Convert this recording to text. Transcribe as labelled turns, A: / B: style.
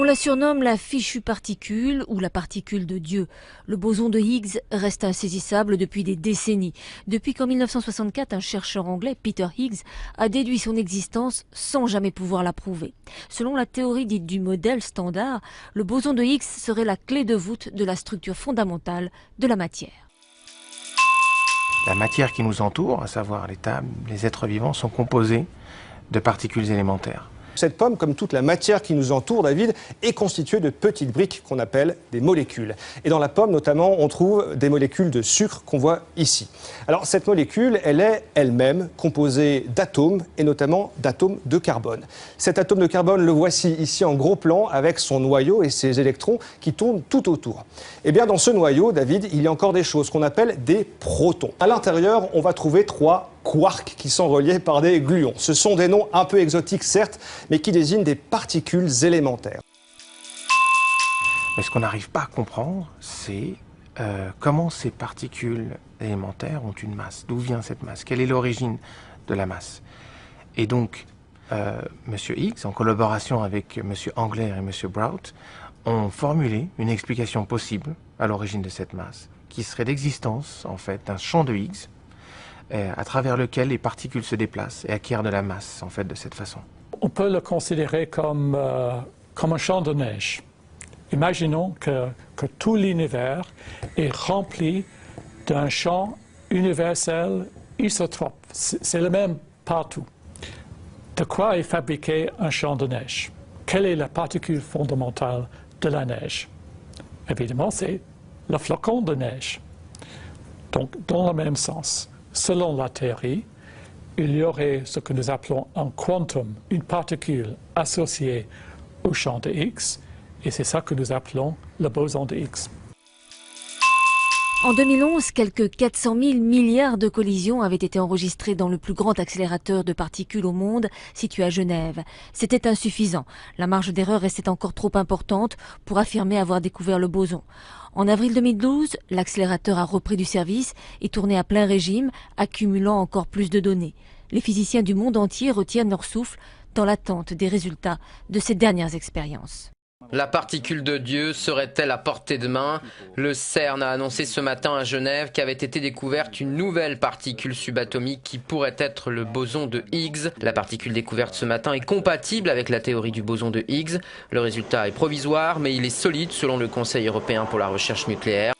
A: la surnomme la fichue particule ou la particule de Dieu. Le boson de Higgs reste insaisissable depuis des décennies. Depuis qu'en 1964, un chercheur anglais, Peter Higgs, a déduit son existence sans jamais pouvoir la prouver. Selon la théorie dite du modèle standard, le boson de Higgs serait la clé de voûte de la structure fondamentale de la matière.
B: La matière qui nous entoure, à savoir les êtres vivants, sont composés de particules élémentaires.
C: Cette pomme, comme toute la matière qui nous entoure, David, est constituée de petites briques qu'on appelle des molécules. Et dans la pomme, notamment, on trouve des molécules de sucre qu'on voit ici. Alors, cette molécule, elle est elle-même composée d'atomes, et notamment d'atomes de carbone. Cet atome de carbone, le voici ici en gros plan, avec son noyau et ses électrons qui tournent tout autour. Eh bien, dans ce noyau, David, il y a encore des choses qu'on appelle des protons. À l'intérieur, on va trouver 3 quarks qui sont reliés par des gluons. Ce sont des noms un peu exotiques, certes, mais qui désignent des particules élémentaires.
B: Mais ce qu'on n'arrive pas à comprendre, c'est comment ces particules élémentaires ont une masse. D'où vient cette masse? Quelle est l'origine de la masse? Et donc, M. Higgs, en collaboration avec M. Engler et M. Brout, ont formulé une explication possible à l'origine de cette masse, qui serait l'existence, en fait, d'un champ de Higgs, à travers lequel les particules se déplacent et acquièrent de la masse, en fait, de cette façon.
D: On peut le considérer comme un champ de neige. Imaginons que tout l'univers est rempli d'un champ universel isotrope. C'est le même partout. De quoi est fabriqué un champ de neige? Quelle est la particule fondamentale de la neige? Évidemment, c'est le flocon de neige. Donc, dans le même sens, selon la théorie, il y aurait ce que nous appelons un quantum, une particule associée au champ de Higgs, et c'est ça que nous appelons le boson de Higgs.
A: En 2011, quelques 400 000 milliards de collisions avaient été enregistrées dans le plus grand accélérateur de particules au monde, situé à Genève. C'était insuffisant. La marge d'erreur restait encore trop importante pour affirmer avoir découvert le boson. En avril 2012, l'accélérateur a repris du service et tourné à plein régime, accumulant encore plus de données. Les physiciens du monde entier retiennent leur souffle dans l'attente des résultats de ces dernières expériences.
E: La particule de Dieu serait-elle à portée de main? Le CERN a annoncé ce matin à Genève qu'avait été découverte une nouvelle particule subatomique qui pourrait être le boson de Higgs. La particule découverte ce matin est compatible avec la théorie du boson de Higgs. Le résultat est provisoire, mais il est solide selon le Conseil européen pour la recherche nucléaire.